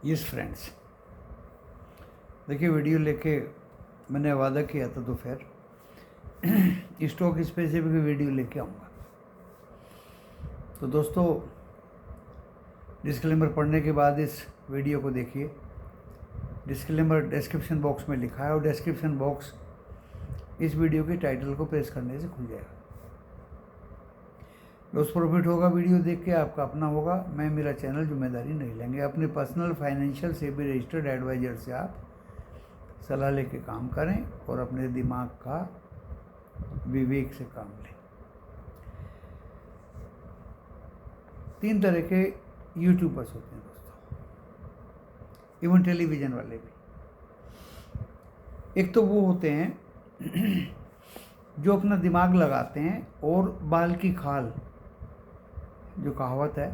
Yes friends, देखिए video लेके मैंने वादा किया था दोपहर स्टॉक स्पेसिफिक वीडियो लेके आऊँगा। तो दोस्तों, डिस्क्लेमर पढ़ने के बाद इस वीडियो को देखिए। डिस्क्लेमर डिस्क्रिप्शन बॉक्स में लिखा है और डिस्क्रिप्शन बॉक्स इस वीडियो के टाइटल को प्रेस करने से खुल जाएगा। लॉस प्रॉफिट होगा वीडियो देख के, आपका अपना होगा। मैं मेरा चैनल जिम्मेदारी नहीं लेंगे। अपने personal financial SEBI registered adviser से आप सलाह लेके काम करें और अपने दिमाग का विवेक से काम लें। 3 तरह के यूट्यूबर्स होते हैं दोस्तों, इवन टेलीविज़न वाले भी। एक तो वो होते हैं जो अपना दिमाग लगाते हैं और बाल की खाल, जो कहावत है,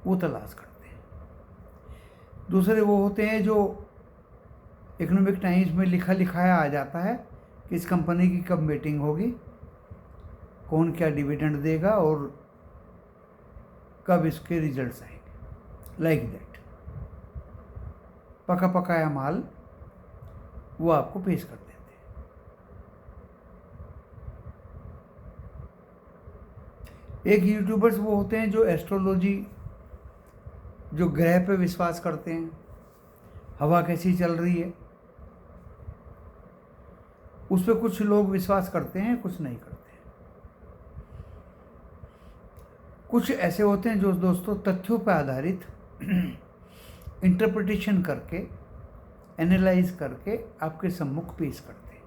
वो तलाश करते हैं। दूसरे वो होते हैं जो इकोनॉमिक टाइम्स में लिखा लिखाया आ जाता है कि इस कंपनी की कब मीटिंग होगी, कौन क्या डिविडेंड देगा और कब इसके रिजल्ट्स आएंगे। लाइक दैट पका पकाया माल वो आपको पेश कर देते हैं। एक यूट्यूबर्स वो होते हैं जो एस्ट्रोलॉजी, जो ग्रह पे विश्वास करते हैं, हवा कैसी चल रही है उस पर कुछ लोग विश्वास करते हैं, कुछ नहीं करते हैं। कुछ ऐसे होते हैं जो दोस्तों तथ्यों पर आधारित इंटरप्रिटेशन करके, एनालाइज करके आपके सम्मुख पेश करते हैं।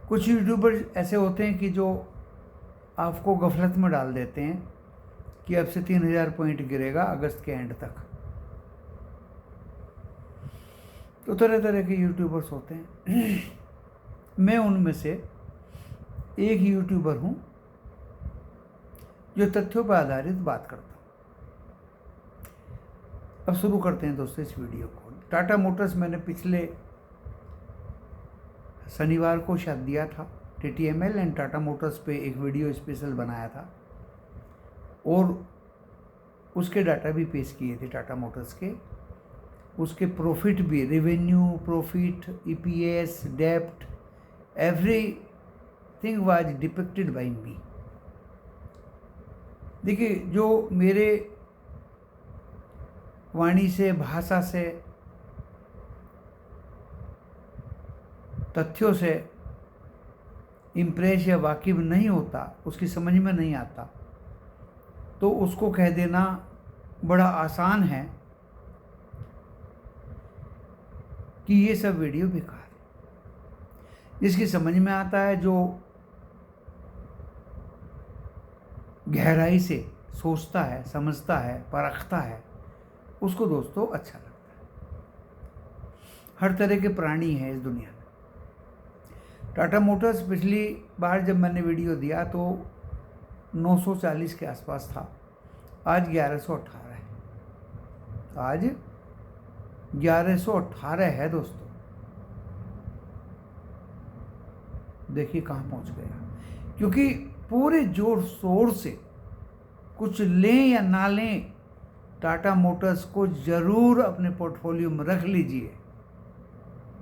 कुछ यूट्यूबर ऐसे होते हैं कि जो आपको गफलत में डाल देते हैं कि अब से 3000 पॉइंट गिरेगा अगस्त के एंड तक। तो तरह तरह के यूट्यूबर्स होते हैं। मैं उनमें से एक यूट्यूबर हूं जो तथ्यों पर आधारित बात करता हूं। अब शुरू करते हैं दोस्तों इस वीडियो को। टाटा मोटर्स मैंने पिछले शनिवार को शायद दिया था, TTML एंड टाटा मोटर्स पे एक वीडियो स्पेशल बनाया था और उसके डाटा भी पेश किए थे टाटा मोटर्स के। उसके प्रॉफिट भी, रेवेन्यू, प्रॉफिट, EPS, डेप्ट, everything was depicted by me. देखिए, जो मेरे वाणी से, भाषा से, तथ्यों से इम्प्रेस या वाकिफ नहीं होता, उसकी समझ में नहीं आता, तो उसको कह देना बड़ा आसान है कि ये सब वीडियो बेकार है। जिसकी समझ में आता है, जो गहराई से सोचता है, समझता है, परखता है, उसको दोस्तों अच्छा लगता है। हर तरह के प्राणी हैं इस दुनिया में। टाटा मोटर्स पिछली बार जब मैंने वीडियो दिया तो 940 के आसपास था, आज 1118 है। आज 1118 है दोस्तों। देखिए कहाँ पहुंच गया। क्योंकि पूरे जोर शोर से, कुछ लें या ना लें, टाटा मोटर्स को जरूर अपने पोर्टफोलियो में रख लीजिए।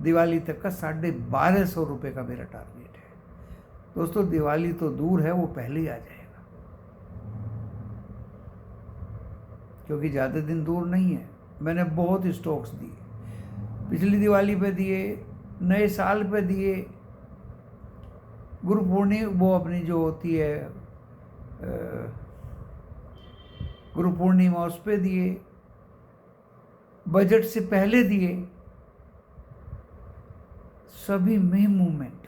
दिवाली तक का 1250 रुपये का मेरा टारगेट है दोस्तों। दिवाली तो दूर है, वो पहले ही आ जाएगा, क्योंकि ज़्यादा दिन दूर नहीं है। मैंने बहुत स्टॉक्स दिए, पिछली दिवाली पे दिए, नए साल पे दिए, गुरु पूर्णिमा, वो अपनी जो होती है गुरु पूर्णिमा, उस पे दिए, बजट से पहले दिए, सभी में मूवमेंट,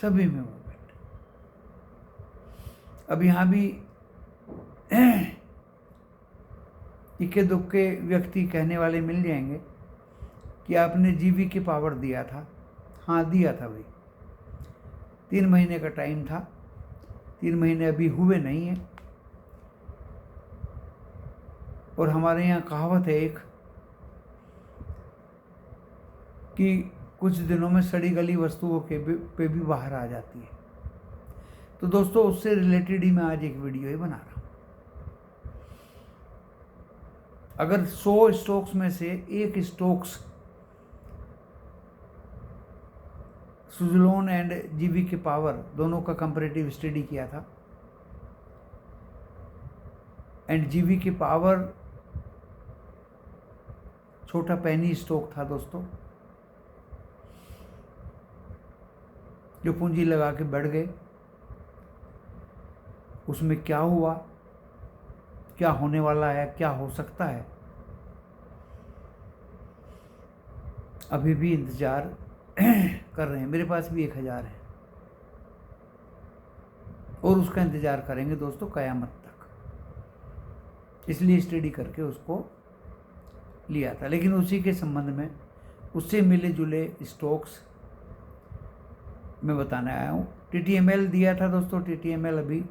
सभी में मूवमेंट। अब यहाँ भी इक्के दुक्के व्यक्ति कहने वाले मिल जाएंगे कि आपने जीवी की पावर दिया था। हाँ, दिया था भाई। 3 महीने का टाइम था, 3 महीने अभी हुए नहीं हैं। और हमारे यहाँ कहावत है एक कि कुछ दिनों में सड़ी गली वस्तुओं के पे भी बाहर आ जाती है। तो दोस्तों, उससे रिलेटेड ही मैं आज एक वीडियो ही बना रहा हूँ। अगर 100 स्टॉक्स में से एक stocks Suzlon and GVK power दोनों का कंपैरेटिव स्टडी किया था, एंड जीवीके पावर छोटा पेनी स्टॉक था दोस्तों, जो पूंजी लगा के बढ़ गए। उसमें क्या हुआ, क्या होने वाला है, क्या हो सकता है, अभी भी इंतजार कर रहे हैं। मेरे पास भी 1000 है और उसका इंतजार करेंगे दोस्तों कयामत तक, इसलिए स्टडी करके उसको लिया था। लेकिन उसी के संबंध में उससे मिले जुले स्टॉक्स मैं बताने आया हूँ। टीटीएमएल दिया था दोस्तों, टीटीएमएल अभी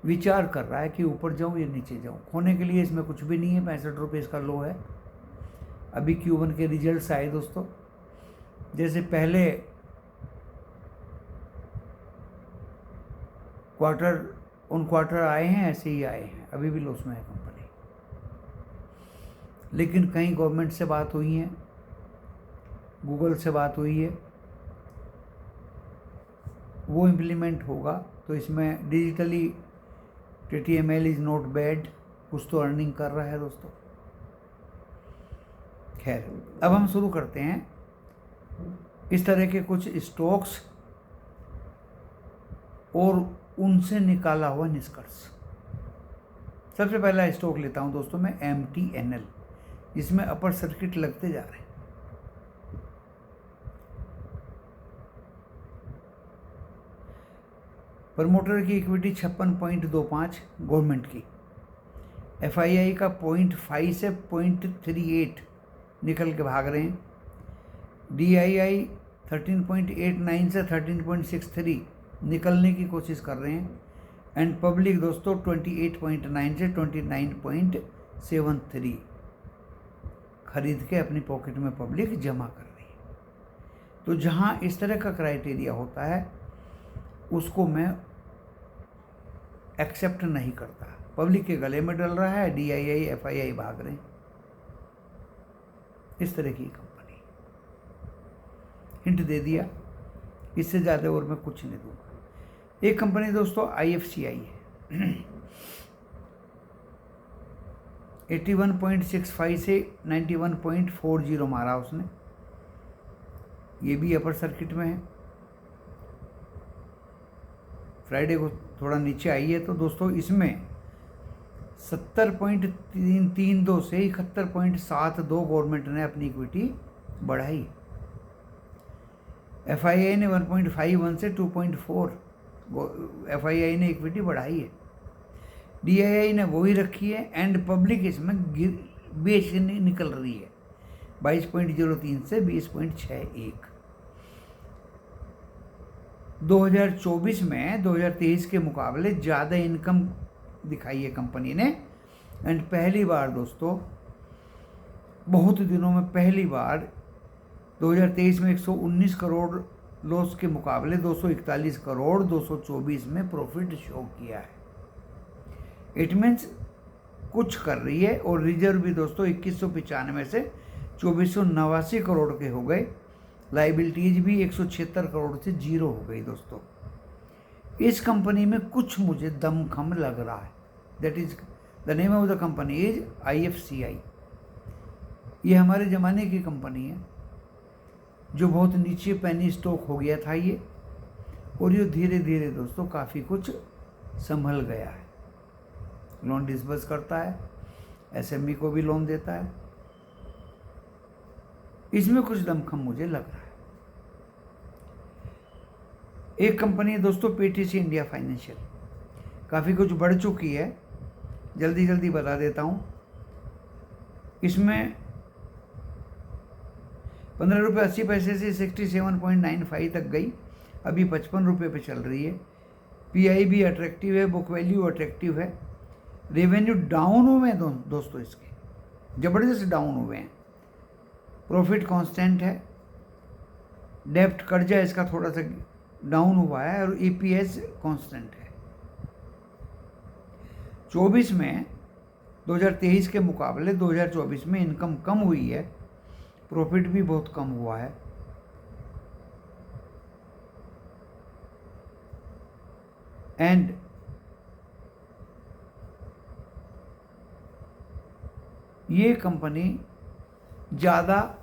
विचार कर रहा है कि ऊपर जाऊँ या नीचे जाऊँ। खोने के लिए इसमें कुछ भी नहीं है, 65 रुपये इसका लो है। अभी Q1 के रिजल्ट्स आए दोस्तों, जैसे पहले क्वार्टर आए हैं ऐसे ही आए हैं, अभी भी लॉस में है कंपनी। लेकिन कहीं गवर्नमेंट से बात हुई है, गूगल से बात हुई है, वो इम्प्लीमेंट होगा तो इसमें digitally TTML is not bad, कुछ तो अर्निंग कर रहा है दोस्तों। खैर, अब हम शुरू करते हैं इस तरह के कुछ स्टॉक्स और उनसे निकाला हुआ निष्कर्ष। सबसे पहला स्टॉक लेता हूं दोस्तों मैं MTNL, जिसमें अपर सर्किट लगते जा रहे हैं। प्रमोटर की इक्विटी 56.25 गवर्नमेंट की, FII का 0.5 से 0.38 निकल के भाग रहे हैं, DII 13.89 से 13.63 निकलने की कोशिश कर रहे हैं, एंड पब्लिक दोस्तों 28.9 से 29.73 खरीद के अपनी पॉकेट में पब्लिक जमा कर रही है। तो जहां इस तरह का क्राइटेरिया होता है उसको मैं एक्सेप्ट नहीं करता। पब्लिक के गले में डल रहा है, DII FII भाग रहे हैं, इस तरह की कंपनी। हिंट दे दिया, इससे ज़्यादा और मैं कुछ नहीं दूंगा। एक कंपनी दोस्तों IFCI है, 81.65 से 91.40 मारा उसने, ये भी अपर सर्किट में है। फ्राइडे को थोड़ा नीचे आई है, तो दोस्तों इसमें 70.32 से 71.72 गवर्नमेंट ने अपनी इक्विटी बढ़ाई। FII ने 1.51 से 2.4 FII ने इक्विटी बढ़ाई है। DII ने वही रखी है, एंड पब्लिक इसमें बेच निकल रही है 22.03 से 20.61। 2024 में 2023 के मुकाबले ज़्यादा इनकम दिखाई है कंपनी ने, एंड पहली बार दोस्तों बहुत दिनों में पहली बार 2023 में 119 करोड़ लॉस के मुकाबले 241 करोड़ 224 में प्रॉफिट शो किया है। इट मीन्स कुछ कर रही है। और रिजर्व भी दोस्तों 2195 से 2489 करोड़ के हो गए। लाइबिलिटीज भी 176 करोड़ से जीरो हो गई दोस्तों। इस कंपनी में कुछ मुझे दमखम लग रहा है। That is the name of the company is IFCI। ये हमारे ज़माने की कंपनी है, जो बहुत नीचे पेनी स्टॉक हो गया था ये, और ये धीरे धीरे दोस्तों काफ़ी कुछ संभल गया है। लोन डिसबर्स करता है, SME को भी लोन देता है। इसमें कुछ दमखम मुझे लग रहा है। एक कंपनी है दोस्तों PTC इंडिया फाइनेंशियल, काफ़ी कुछ बढ़ चुकी है, जल्दी जल्दी बता देता हूँ। इसमें 15 रुपये 80 पैसे से 67.95 तक गई, अभी 55 रुपये पे चल रही है। PI भी अट्रैक्टिव है, बुक वैल्यू अट्रैक्टिव है। रेवेन्यू डाउन हुए हैं दोस्तों, इसके ज़बरदस्त डाउन हुए हैं। प्रॉफिट कांस्टेंट है। डेप्ट कर्जा इसका थोड़ा सा डाउन हुआ है, और EPS कांस्टेंट है। 24 में 2023 के मुकाबले 2024 में इनकम कम हुई है, प्रॉफिट भी बहुत कम हुआ है। एंड ये कंपनी ज़्यादा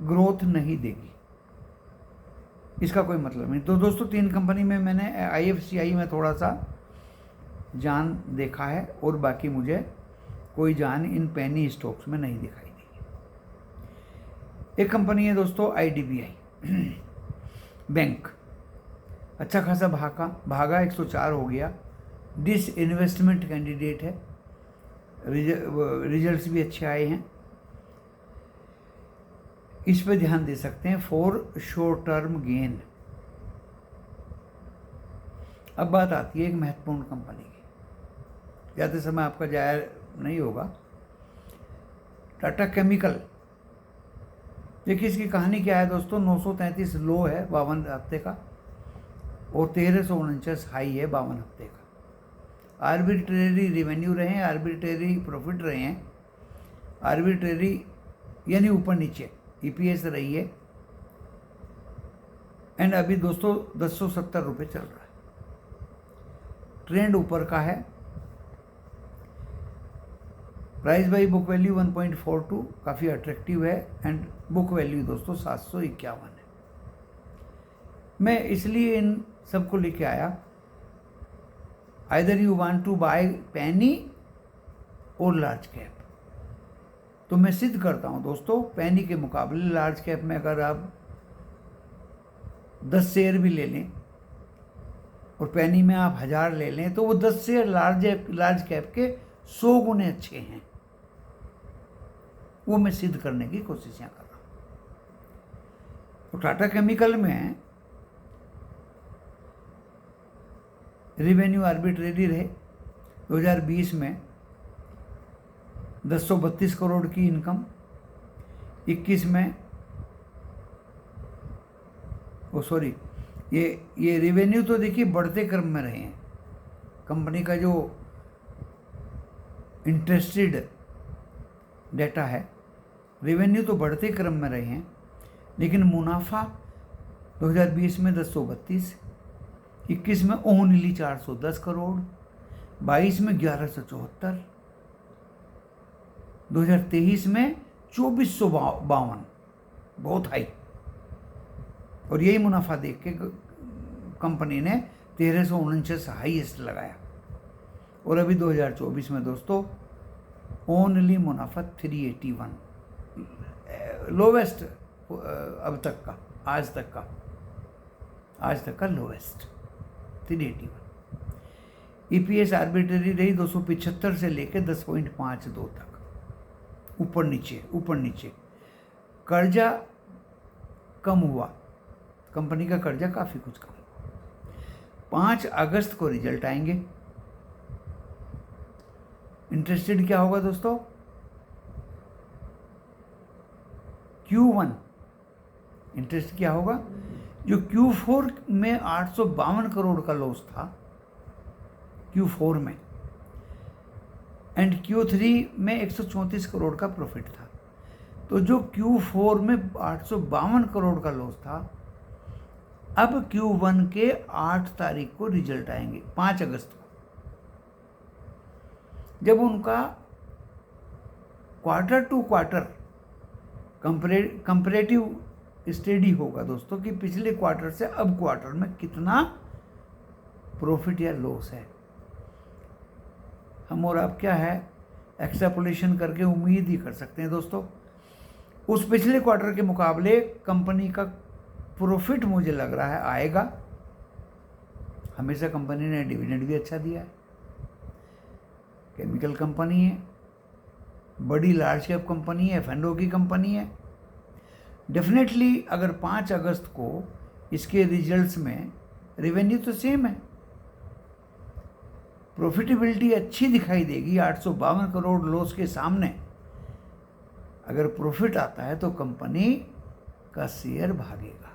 ग्रोथ नहीं देगी, इसका कोई मतलब नहीं। तो दोस्तों 3 कंपनी में मैंने IFCI में थोड़ा सा जान देखा है और बाकी मुझे कोई जान इन पेनी स्टॉक्स में नहीं दिखाई दी। एक कंपनी है दोस्तों IDBI बैंक, अच्छा खासा भागा 104 हो गया, डिस इन्वेस्टमेंट कैंडिडेट है, रिजल्ट्स भी अच्छे आए हैं, इस पे ध्यान दे सकते हैं फॉर शॉर्ट टर्म गेन। अब बात आती है एक महत्वपूर्ण कंपनी की, ज़्यादा समय आपका जाया नहीं होगा। टाटा केमिकल, देखिए इसकी कहानी क्या है दोस्तों। 933 लो है 52 हफ्ते का और 1349 हाई है 52 हफ्ते का। आर्बिट्रेरी रेवेन्यू रहे हैं, आर्बिट्रेरी प्रॉफिट रहे हैं, आर्बिट्रेरी यानी ऊपर नीचे EPS रही है। एंड अभी दोस्तों 1070 रुपये चल रहा है, ट्रेंड ऊपर का है। प्राइस बाई बुक वैल्यू 1.42 काफ़ी अट्रैक्टिव है एंड बुक वैल्यू दोस्तों 751 है। मैं इसलिए इन सबको लेके आया, either you want to buy penny और लार्ज कैप। तो मैं सिद्ध करता हूं दोस्तों, पेनी के मुकाबले लार्ज कैप में अगर आप 10 शेयर भी ले लें और पेनी में आप 1000 ले लें तो वो 10 शेयर लार्ज कैप के 100 गुने अच्छे हैं। वो मैं सिद्ध करने की कोशिशें कर रहा हूं। तो टाटा केमिकल में रेवेन्यू आर्बिट्रेरी रहे 2020 में 1032 करोड़ की इनकम, 21 में ये रेवेन्यू तो देखिए बढ़ते क्रम में रहे हैं। कंपनी का जो इंटरेस्टेड डेटा है, रेवेन्यू तो बढ़ते क्रम में रहे हैं, लेकिन मुनाफा 2020 में 1032, 21 में ओनली 410 करोड़, 22 में 1174, 2023 में 2452, बहुत हाई। और यही मुनाफा देख के कंपनी ने 1349 हाईएस्ट लगाया। और अभी 2024 में दोस्तों ओनली मुनाफा 381, लोवेस्ट अब तक का, आज तक का लोवेस्ट 381। EPS आर्बिट्रेरी रही 275 से लेकर 10.52 तक, ऊपर नीचे। कर्जा कम हुआ, कंपनी का कर्जा काफ़ी कुछ कम हुआ। 5 अगस्त को रिजल्ट आएंगे। इंटरेस्टेड क्या होगा दोस्तों? Q1 इंटरेस्ट क्या होगा? जो Q4 में 852 करोड़ का लॉस था Q4 में, एंड Q3 में 134 करोड़ का प्रॉफिट था। तो जो Q4 में 852 करोड़ का लॉस था, अब Q1 के 8 तारीख को रिजल्ट आएंगे, 5 अगस्त को, जब उनका quarter to quarter comparative study होगा दोस्तों कि पिछले क्वार्टर से अब क्वार्टर में कितना प्रॉफिट या लॉस है। हम और आप क्या है, एक्सट्रापोलेशन करके उम्मीद ही कर सकते हैं दोस्तों। उस पिछले क्वार्टर के मुकाबले कंपनी का प्रॉफिट मुझे लग रहा है आएगा। हमेशा कंपनी ने डिविडेंड भी अच्छा दिया है, केमिकल कंपनी है, बड़ी लार्ज कैप कंपनी है, F&O की कंपनी है। डेफिनेटली अगर 5 अगस्त को इसके रिजल्ट्स में रेवेन्यू तो सेम है, प्रॉफिटेबिलिटी अच्छी दिखाई देगी। 852 करोड़ लॉस के सामने अगर प्रॉफिट आता है तो कंपनी का शेयर भागेगा।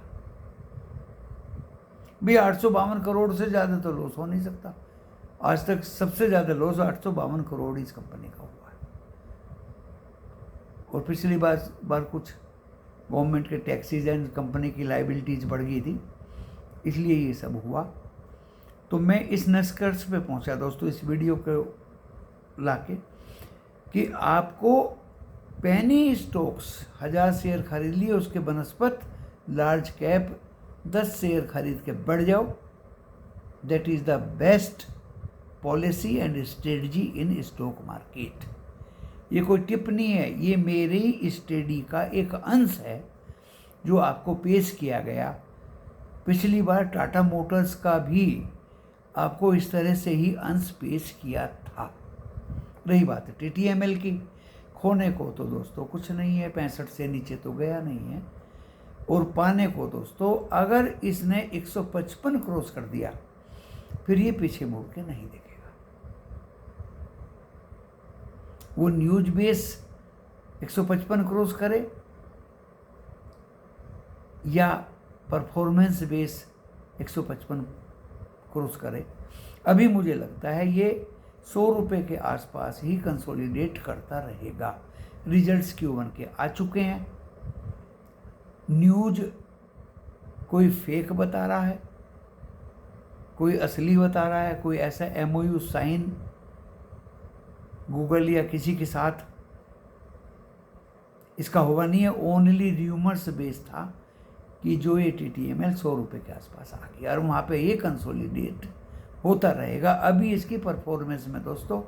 भाई 852 करोड़ से ज़्यादा तो लॉस हो नहीं सकता, आज तक सबसे ज़्यादा लॉस 852 करोड़ इस कंपनी का हुआ है। और पिछली बार कुछ गवर्नमेंट के टैक्सेज एंड कंपनी की लाइबिलिटीज बढ़ गई थी, इसलिए ये सब हुआ। तो मैं इस निष्कर्ष पे पहुंचा दोस्तों इस वीडियो को लाके कि आपको पेनी स्टॉक्स 1000 शेयर खरीद लिए, उसके बनस्पत लार्ज कैप 10 शेयर खरीद के बढ़ जाओ। That is the best policy and strategy in stock market. ये कोई टिप्पणी है, ये मेरी स्टडी का एक अंश है जो आपको पेश किया गया। पिछली बार टाटा मोटर्स का भी आपको इस तरह से ही अंश पेश किया था। रही बात है TTML की, खोने को तो दोस्तों कुछ नहीं है, 65 से नीचे तो गया नहीं है। और पाने को दोस्तों अगर इसने 155 क्रॉस कर दिया फिर ये पीछे मुड़ के नहीं देखेगा। वो न्यूज बेस 155 क्रॉस करे या परफॉर्मेंस बेस 155 क्रॉस करे, अभी मुझे लगता है ये 100 रुपये के आसपास ही कंसोलिडेट करता रहेगा। रिजल्ट्स Q1 के आ चुके हैं। न्यूज कोई फेक बता रहा है, कोई असली बता रहा है, कोई ऐसा MOU साइन गूगल या किसी के साथ इसका हुआ नहीं है। ओनली र्यूमर्स बेस था कि जो ये TTML 100 रुपये के आसपास आ गया और वहाँ पे ये कंसोलिडेट होता रहेगा। अभी इसकी परफॉर्मेंस में दोस्तों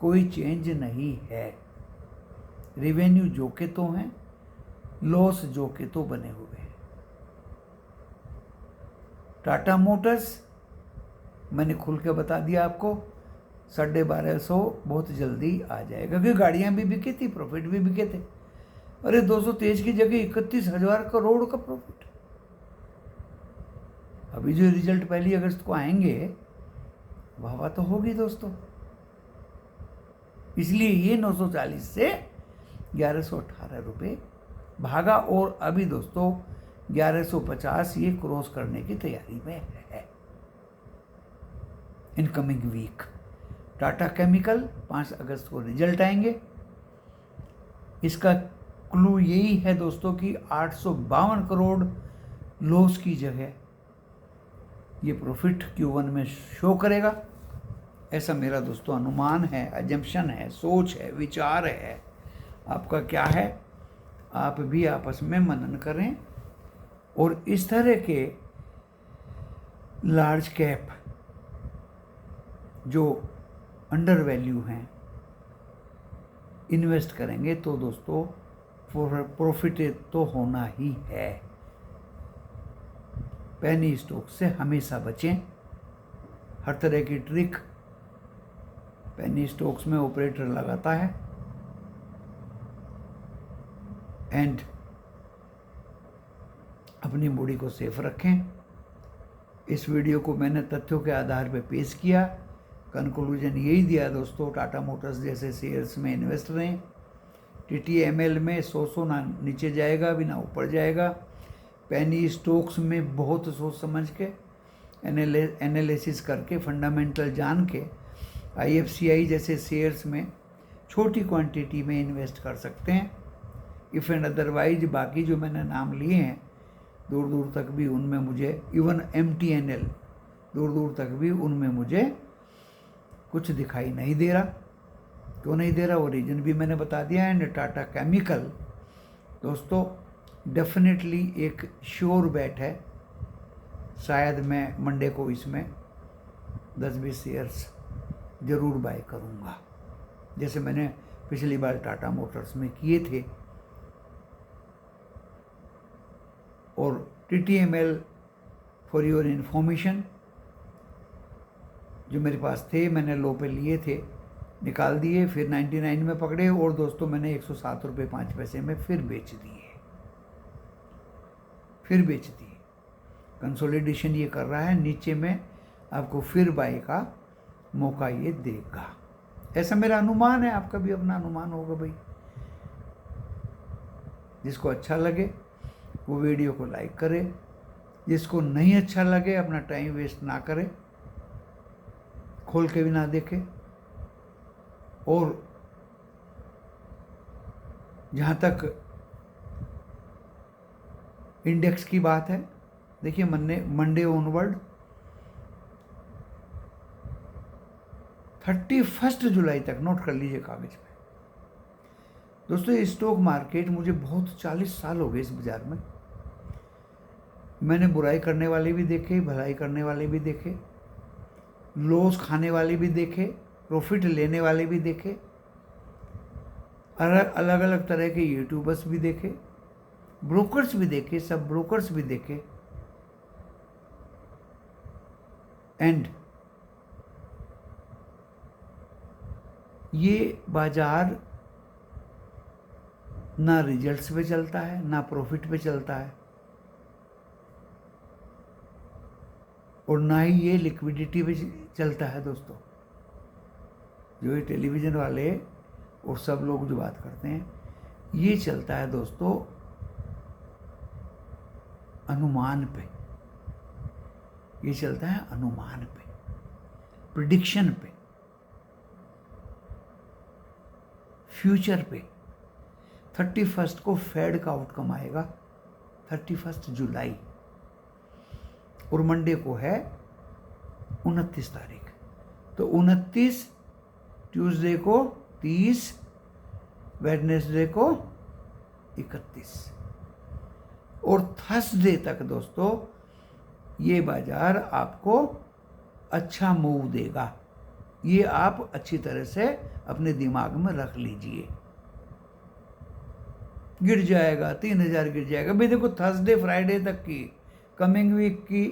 कोई चेंज नहीं है। रेवेन्यू जो के तो हैं, लॉस जो के तो बने हुए हैं। टाटा मोटर्स मैंने खुल के बता दिया आपको, 1250 बहुत जल्दी आ जाएगा, क्योंकि गाड़ियां भी बिकी थी, प्रॉफिट भी बिके थे। अरे 223 की जगह 31,000 करोड़ का प्रॉफिट। अभी जो रिजल्ट 1 अगस्त को आएंगे वाह तो होगी दोस्तों। इसलिए ये 940 से 1118 रुपये भागा और अभी दोस्तों 1150 ये क्रॉस करने की तैयारी में है इनकमिंग वीक। टाटा केमिकल 5 अगस्त को रिजल्ट आएंगे। इसका क्लू यही है दोस्तों कि 852 करोड़ लॉस की जगह ये प्रॉफिट Q1 में शो करेगा। ऐसा मेरा दोस्तों अनुमान है, अजम्पशन है, सोच है, विचार है। आपका क्या है? आप भी आपस में मनन करें और इस तरह के लार्ज कैप जो अंडर वैल्यू हैं इन्वेस्ट करेंगे तो दोस्तों प्रॉफिट तो होना ही है। पेनी स्टॉक से हमेशा बचें। हर तरह की ट्रिक पेनी स्टॉक्स में ऑपरेटर लगाता है एंड अपनी बॉडी को सेफ रखें। इस वीडियो को मैंने तथ्यों के आधार पर पेश किया। कंक्लूजन यही दिया दोस्तों, टाटा मोटर्स जैसे शेयर्स में इन्वेस्ट रहें। TTML में 100 ना नीचे जाएगा भी ना ऊपर जाएगा। पेनी स्टॉक्स में बहुत सोच समझ के एनालिसिस करके फंडामेंटल जान के IFCI जैसे शेयर्स में छोटी क्वांटिटी में इन्वेस्ट कर सकते हैं। इफ़ एंड अदरवाइज बाकी जो मैंने नाम लिए हैं दूर दूर तक भी उनमें मुझे, इवन MTNL दूर दूर तक भी उनमें मुझे कुछ दिखाई नहीं दे रहा। क्यों नहीं दे रहा वो रीज़न भी मैंने बता दिया। एंड टाटा केमिकल दोस्तों डेफिनेटली एक श्योर बैट है। शायद मैं मंडे को इसमें 10-20 शेयर्स ज़रूर बाय करूँगा, जैसे मैंने पिछली बार टाटा मोटर्स में किए थे। और TTML फॉर योर इन्फॉर्मेशन जो मेरे पास थे मैंने लो पे लिए थे, निकाल दिए, फिर 99 में पकड़े और दोस्तों मैंने 107 रुपये 5 पैसे में फिर बेच दिए। कंसोलिडेशन ये कर रहा है, नीचे में आपको फिर बाय का मौका ये देगा। ऐसा मेरा अनुमान है, आपका भी अपना अनुमान होगा भाई। जिसको अच्छा लगे वो वीडियो को लाइक करे, जिसको नहीं अच्छा लगे अपना टाइम वेस्ट ना करे खोल के भी ना देखे। और जहाँ तक इंडेक्स की बात है, देखिए मंडे ऑनवर्ड 31 जुलाई तक, नोट कर लीजिए कागज पे दोस्तों। ये स्टॉक मार्केट मुझे बहुत 40 साल हो गए इस बाजार में। मैंने बुराई करने वाले भी देखे, भलाई करने वाले भी देखे, लॉस खाने वाले भी देखे, प्रॉफिट लेने वाले भी देखे, अलग अलग तरह के यूट्यूबर्स भी देखे, ब्रोकर्स भी देखे, सब ब्रोकर्स भी देखे। एंड ये बाजार ना रिजल्ट्स पे चलता है, ना प्रॉफिट पे चलता है, और ना ही ये लिक्विडिटी पे चलता है दोस्तों। जो ये टेलीविज़न वाले और सब लोग जो बात करते हैं, ये चलता है दोस्तों अनुमान पे। ये चलता है अनुमान पे, प्रिडिक्शन पे, फ्यूचर पे। 31 को फेड का आउटकम आएगा, 31 जुलाई, और मंडे को है 29 तारीख। तो 29, ट्यूसडे को 30, वेडनेसडे को 31, और थर्सडे तक दोस्तों ये बाजार आपको अच्छा मूव देगा। ये आप अच्छी तरह से अपने दिमाग में रख लीजिए। गिर जाएगा 3000 गिर जाएगा भाई। देखो थर्सडे फ्राइडे तक की कमिंग वीक की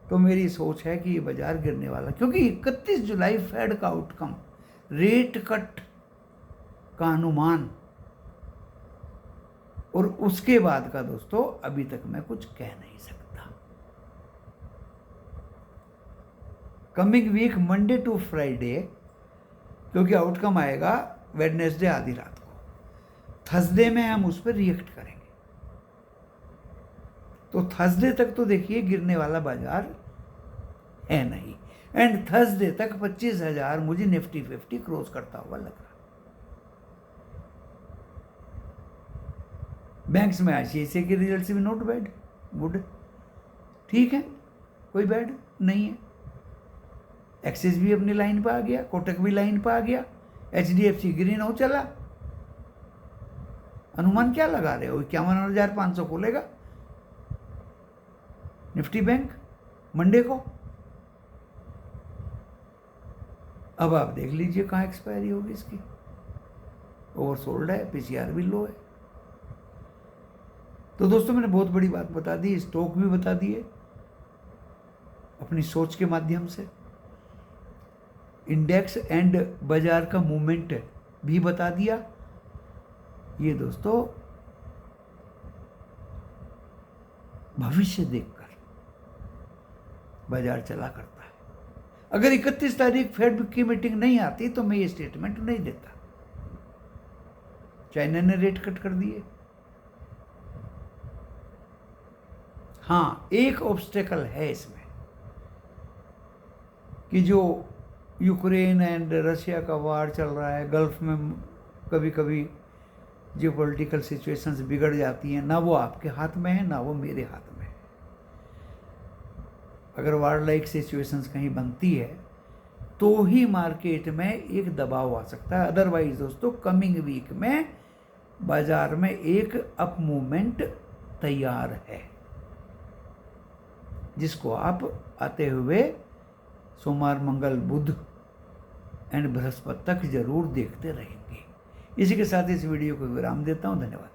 तो मेरी सोच है कि ये बाजार गिरने वाला, क्योंकि 31 जुलाई फेड का आउटकम, रेट कट का अनुमान, और उसके बाद का दोस्तों अभी तक मैं कुछ कह नहीं सकता। Coming week Monday to Friday, क्योंकि आउटकम आएगा वेडनेसडे आधी रात को, थर्सडे में हम उस पर रिएक्ट करेंगे। तो थर्सडे तक तो देखिए गिरने वाला बाजार है नहीं, एंड थर्सडे तक 25,000 मुझे निफ्टी 50 क्रॉस करता हुआ लग रहा। बैंक्स में आईसीआईसीआई के रिजल्ट्स भी नॉट बैड, गुड, ठीक है, कोई बैड नहीं है। एक्सिस भी अपनी लाइन पर आ गया, कोटक भी लाइन पर आ गया, एचडीएफसी ग्रीन हो चला। अनुमान क्या लगा रहे हो? 51,500 खोलेगा निफ्टी बैंक मंडे को। अब आप देख लीजिए कहाँ एक्सपायरी होगी इसकी। ओवरसोल्ड है, पीसीआर भी लो है। तो दोस्तों मैंने बहुत बड़ी बात बता दी, स्टॉक भी बता दिए अपनी सोच के माध्यम से, इंडेक्स एंड बाजार का मूवमेंट भी बता दिया। ये दोस्तों भविष्य देखकर बाजार चला करता है। अगर 31 तारीख फेड की मीटिंग नहीं आती तो मैं ये स्टेटमेंट नहीं देता। चाइना ने रेट कट कर दिए। हाँ, एक ऑब्स्टेकल है इसमें कि जो यूक्रेन एंड रशिया का वार चल रहा है, गल्फ में कभी कभी जो पॉलिटिकल सिचुएशंस बिगड़ जाती हैं, ना वो आपके हाथ में है ना वो मेरे हाथ में है। अगर वार लाइक सिचुएशंस कहीं बनती है तो ही मार्केट में एक दबाव आ सकता है। अदरवाइज दोस्तों कमिंग वीक में बाजार में एक अप मूवमेंट तैयार है, जिसको आप आते हुए सोमवार, मंगल, बुध एंड बृहस्पति तक जरूर देखते रहेंगे। इसी के साथ इस वीडियो को विराम देता हूं। धन्यवाद।